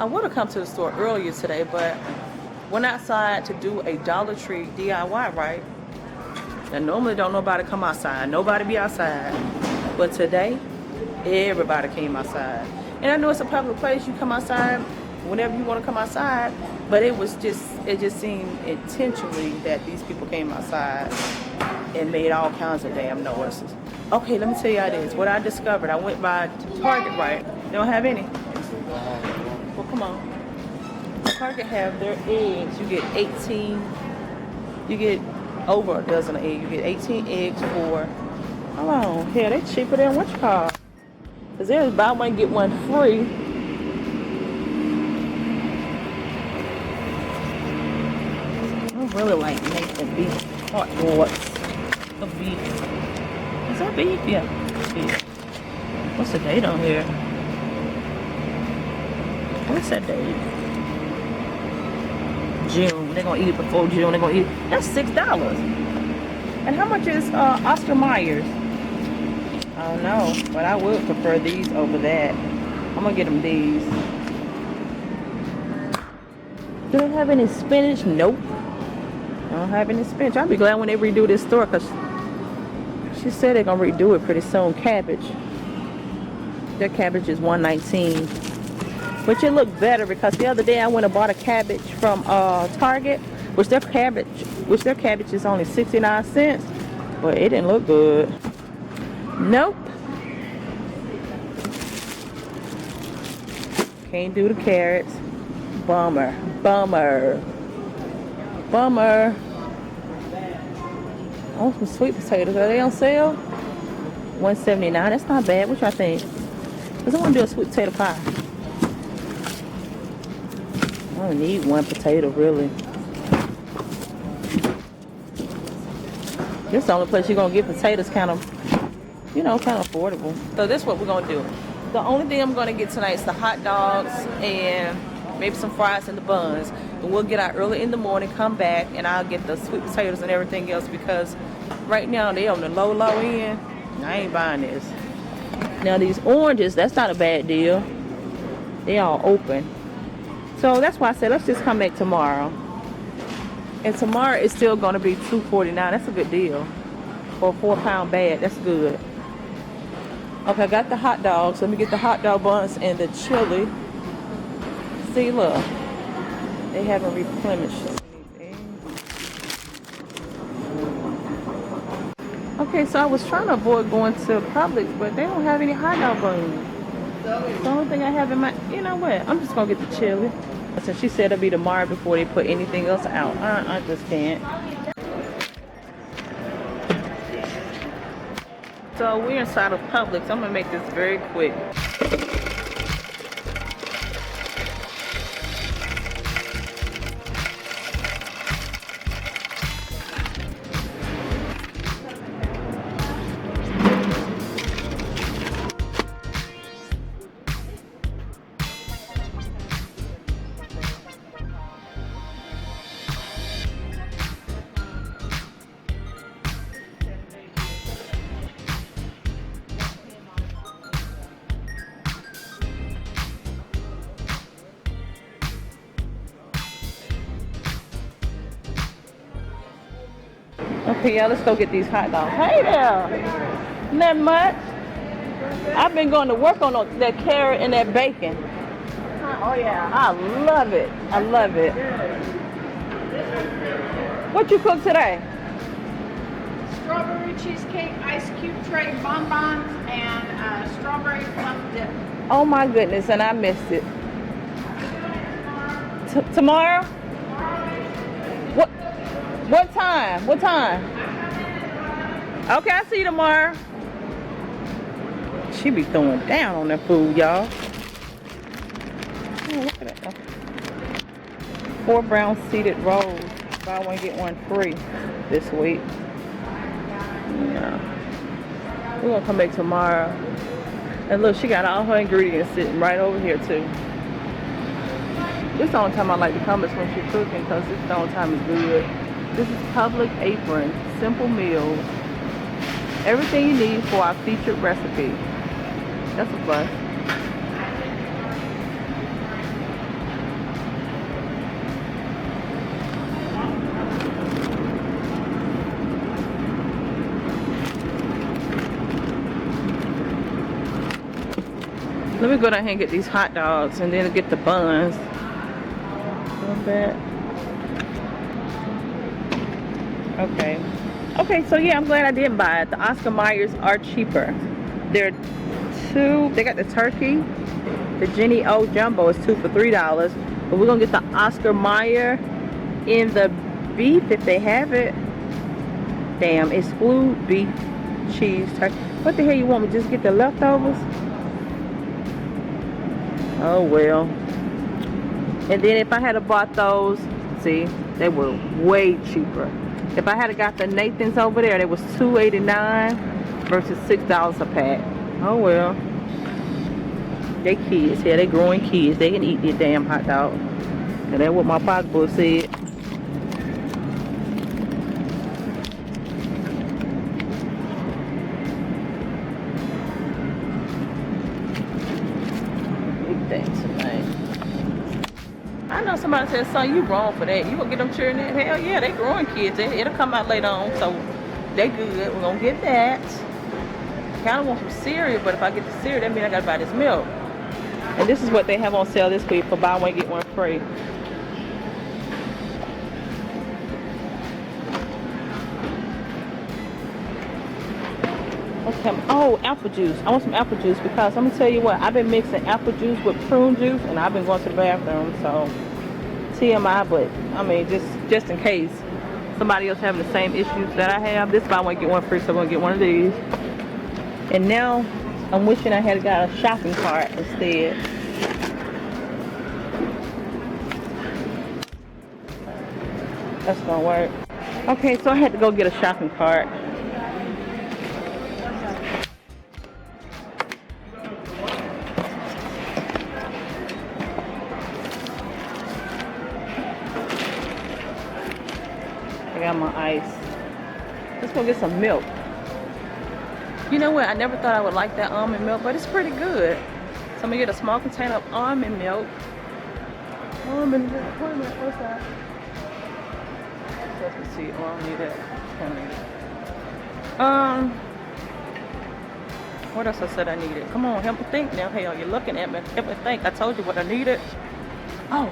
I would have come to the store earlier today, but went outside to do a Dollar Tree DIY, right? And normally don't nobody come outside. Nobody be outside. But today, everybody came outside. And I know it's a public place. You come outside whenever you want to come outside. But it just seemed intentionally that these people came outside and made all kinds of damn noises. Okay, let me tell y'all this. What I discovered, I went by Target, right? They don't have any. Well, come on. Target have their eggs. You get 18. You get over a dozen of eggs. You get 18 eggs for, hold on, yeah, they cheaper than what you call. Because there's buy one, get one free. I really like making beef hot dogs of beef. Is that beef? Yeah, beef. What's the date on here? What's that date? June. They're gonna eat it before June. They're gonna eat it. That's $6. And how much is Oscar Mayer's? I don't know, but I would prefer these over that. I'm gonna get them these. Do they have any spinach? Nope. I don't have any spinach. I'll be glad when they redo this store, because she said they're gonna redo it pretty soon. Cabbage. Their cabbage is $1.19. Which it looked better, because the other day I went and bought a cabbage from Target, which their cabbage is only 69 cents, but it didn't look good. Nope. Can't do the carrots. Bummer. I want some sweet potatoes. Are they on sale? $1.79. That's not bad. What y'all think? Because I want to do a sweet potato pie. I don't need one potato, really. This is the only place you're going to get potatoes kind of affordable. So this is what we're going to do. The only thing I'm going to get tonight is the hot dogs and maybe some fries and the buns. And we'll get out early in the morning, come back, and I'll get the sweet potatoes and everything else, because right now they're on the low end. I ain't buying this. Now these oranges, that's not a bad deal. They all open. So that's why I said let's just come back tomorrow. And tomorrow it's still going to be $2.49. That's a good deal. For a 4-pound bag, that's good. Okay, I got the hot dogs. Let me get the hot dog buns and the chili. See, look. They haven't replenished anything. Okay, so I was trying to avoid going to Publix, but they don't have any hot dog buns. The only thing I have in my, you know what? I'm just going to get the chili. Since she said it'll be tomorrow before they put anything else out. I just can't. So we're inside of Publix. I'm going to make this very quick. Okay, y'all, let's go get these hot dogs. Hey there! Not much. I've been going to work on that carrot and that bacon. Oh, yeah. I love it. I love it. What you cook today? Strawberry cheesecake, ice cube tray, bonbons, and strawberry plum dip. Oh, my goodness, and I missed it. Tomorrow? What time? What time? Okay, I'll see you tomorrow. She be throwing down on that food, y'all. Oh, look at that. 4 brown seeded rolls. Buy one, get one free this week. Yeah. We're going to come back tomorrow. And look, she got all her ingredients sitting right over here, too. This is the only time I like to come is when she's cooking, because this is the only time it's good. This is Public Apron, simple meals. Everything you need for our featured recipe. That's a plus. we go down here and get these hot dogs and then get the buns. A little bit. Okay. Okay, so yeah, I'm glad I didn't buy it. The Oscar Mayers are cheaper. They're they got the turkey. The Jenny O Jumbo is 2 for $3. But we're gonna get the Oscar Mayer in the beef if they have it. Damn, exclude beef, cheese, turkey. What the hell you want me to just get the leftovers? Oh well. And then if I had bought those, see, they were way cheaper. If I had got the Nathan's over there, they was $2.89 versus $6 a pack. Oh well. They kids, yeah, they growing kids. They can eat their damn hot dog. And that's what my pocketbook said. Big thing tonight. I know somebody said, son, you wrong for that. You gonna get them children that? Hell yeah, they growing kids. It'll come out later on, so they good. We're gonna get that. Kind of want some cereal, but if I get the cereal, that means I gotta buy this milk. And this is what they have on sale this week for buy one get one free. Okay. Oh, apple juice. I want some apple juice because I'm gonna tell you what, I've been mixing apple juice with prune juice and I've been going to the bathroom, so TMI, but I mean just in case somebody else having the same issues that I have. This buy one get one free, so I'm gonna get one of these. And now I'm wishing I had got a shopping cart instead. That's gonna work. Okay, so I had to go get a shopping cart. I got my ice. Let's go get some milk. You know what? I never thought I would like that almond milk, but it's pretty good. So I'm gonna get a small container of almond milk. Almond milk. Wait a minute, what's that? Let me see. Oh, I don't need that. What else I said I needed? Come on, help me think now. Hell, you're looking at me. Help me think. I told you what I needed. Oh,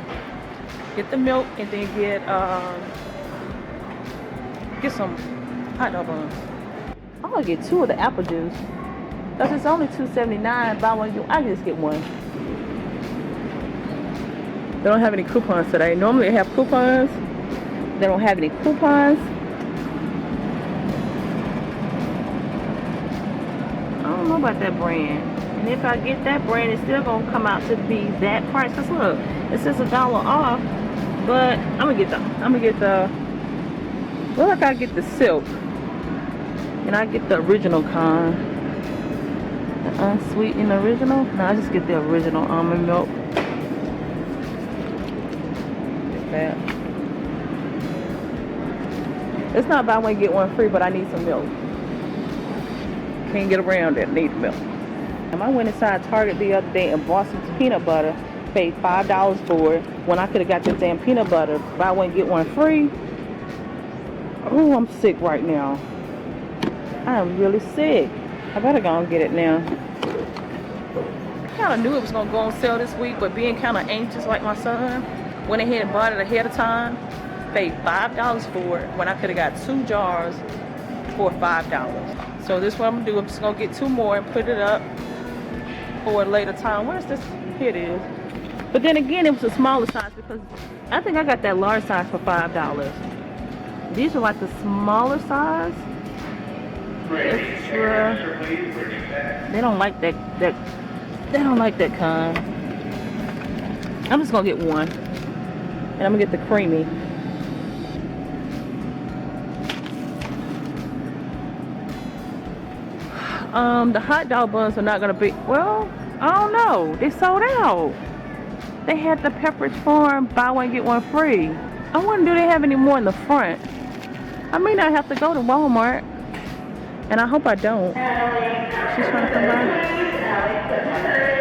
get the milk and then get some hot dog buns. I'm gonna get 2 of the apple juice. Cause it's only $2.79. Buy one, I can just get one. They don't have any coupons today. Normally they have coupons. They don't have any coupons. I don't know about that brand. And if I get that brand, it's still gonna come out to be that price. Cause look, it says $1 off. But I'm gonna get the. Well, if I get the silk. And I get the original kind. The unsweetened original. No, I just get the original almond milk. Get that. It's not buy one get one free, but I need some milk. Can't get around it. Need milk. And I went inside Target the other day and bought some peanut butter. Paid $5 for it when I could have got this damn peanut butter. Buy one get one free. Oh, I'm sick right now. I am really sick. I better go and get it now. I kind of knew it was going to go on sale this week, but being kind of anxious like my son, went ahead and bought it ahead of time. Paid $5 for it when I could have got 2 jars for $5. So this is what I'm going to do. I'm just going to get 2 more and put it up for a later time. Where's this? Here it is. But then again, it was a smaller size because I think I got that large size for $5. These are like the smaller size. Extra. They don't like that they don't like that kind. I'm just gonna get one. And I'm gonna get the creamy. The hot dog buns are not gonna be, well, I don't know. They sold out. They had the Pepperidge Farm buy one get one free. I wonder, do they have any more in the front? I may not have to go to Walmart. And I hope I don't. She's trying to come by.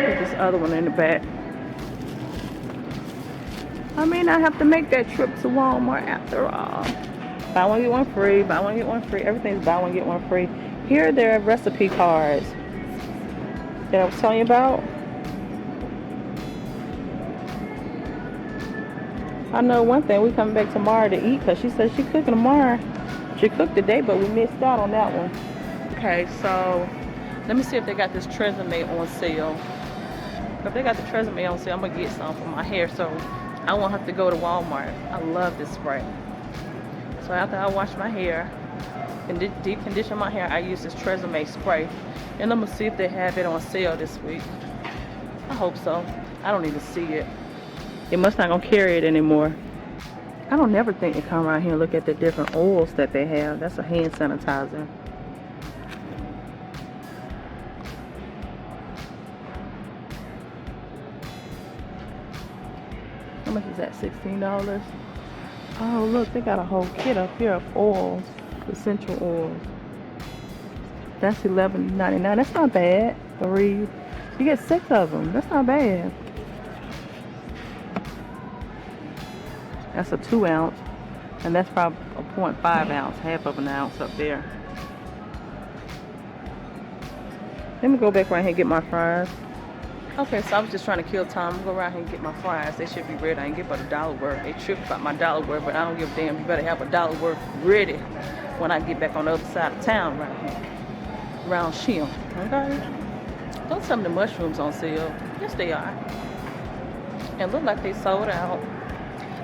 Put this other one in the back. I may not have to make that trip to Walmart after all. Buy one get one free. Buy one get one free. Everything's buy one get one free. Here are their recipe cards that I was telling you about. I know one thing, we coming back tomorrow to eat because she said she cooking tomorrow. She cooked today, but we missed out on that one. Okay, so let me see if they got this Tresemme on sale. If they got the Tresemme on sale, I'm gonna get some for my hair so I won't have to go to Walmart. I love this spray. So after I wash my hair and deep condition my hair, I use this Tresemme spray. And I'm gonna see if they have it on sale this week. I hope so. I don't even see it. It must not gonna carry it anymore. I don't never think to come around here and look at the different oils that they have. That's a hand sanitizer. How much is that? $16? Oh, look, they got a whole kit up here of oils, essential oils. That's $11.99. That's not bad. 3. You get 6 of them. That's not bad. That's a 2 ounce, and that's probably a 0.5 ounce, half of an ounce up there. Let me go back right here and get my fries. Okay, so I was just trying to kill time. I'm gonna go around here and get my fries. They should be ready. I ain't get but $1 worth. They tripped about my $1 worth, but I don't give a damn. You better have $1 worth ready when I get back on the other side of town right here. Around Shim. Okay? Those some of the mushrooms on sale. Yes, they are. And look like they sold out.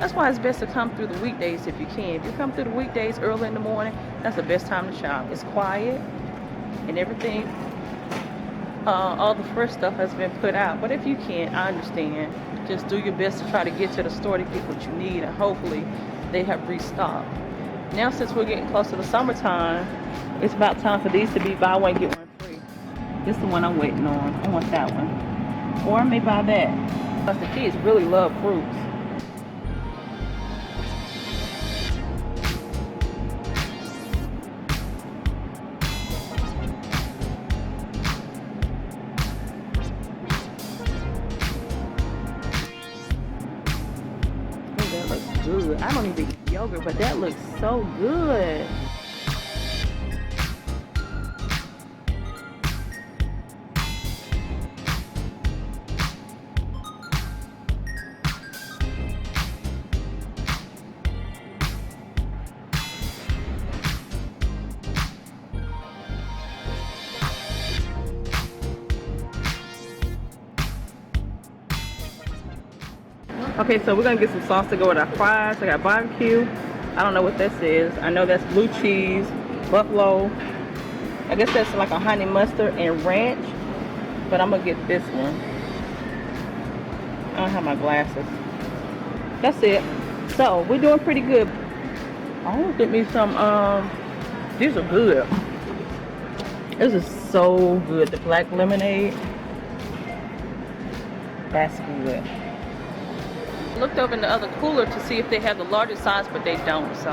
That's why it's best to come through the weekdays if you can. If you come through the weekdays early in the morning, that's the best time to shop. It's quiet and everything. All the fresh stuff has been put out. But if you can't, I understand. Just do your best to try to get to the store to get what you need, and hopefully they have restocked. Now since we're getting close to the summertime, it's about time for these to be buy one get one free. This is the one I'm waiting on. I want that one. Or I may buy that. Because the kids really love fruits. Good. I don't even eat yogurt, but that looks so good. Okay, so we're gonna get some sauce to go with our fries. I got barbecue. I don't know what this is. I know that's blue cheese, buffalo. I guess that's like a honey mustard and ranch. But I'm gonna get this one. I don't have my glasses. That's it. So we're doing pretty good. I want to get me some. These are good. This is so good. The black lemonade. That's good. Looked over in the other cooler to see if they have the larger size, but they don't, so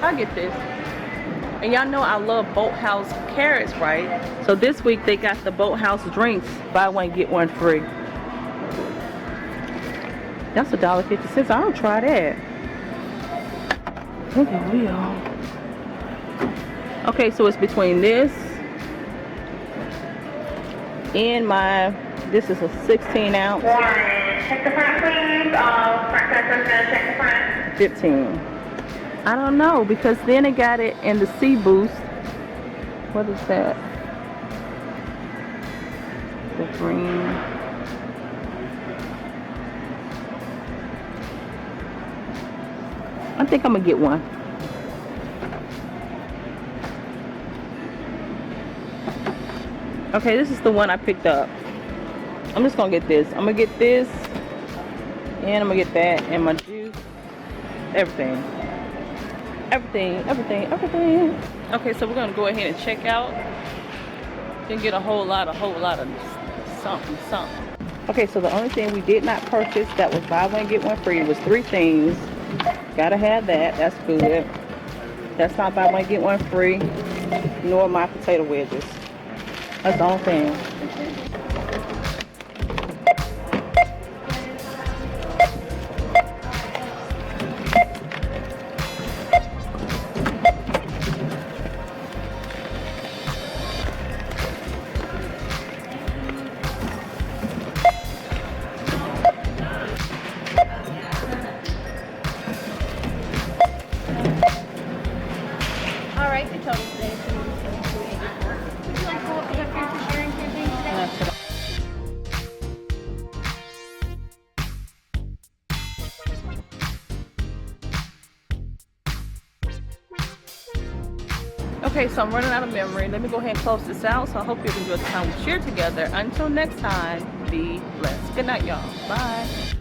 I'll get this. And y'all know I love Boathouse carrots, right? So this week they got the Boathouse drinks, buy one get one free. That's $1.56. I'll try that. I think I will. Okay, so it's between this and my, this is a 16 ounce. Check the front, please. Front customers gonna check the front. 15. I don't know, because then it got it in the C Boost. What is that? The green. I think I'm gonna get one. Okay, this is the one I picked up. I'm just gonna get this. I'm gonna get this, and I'm gonna get that, and my juice, everything. Everything. Okay, so we're gonna go ahead and check out. Then get a whole lot of something. Okay, so the only thing we did not purchase that was buy one get one free was 3 things. Gotta have that. That's good. That's not buy one get one free, nor my potato wedges. That's the only thing. Okay, so I'm running out of memory. Let me go ahead and close this out. So I hope you've enjoyed the time we shared together. Until next time, be blessed. Good night, y'all. Bye.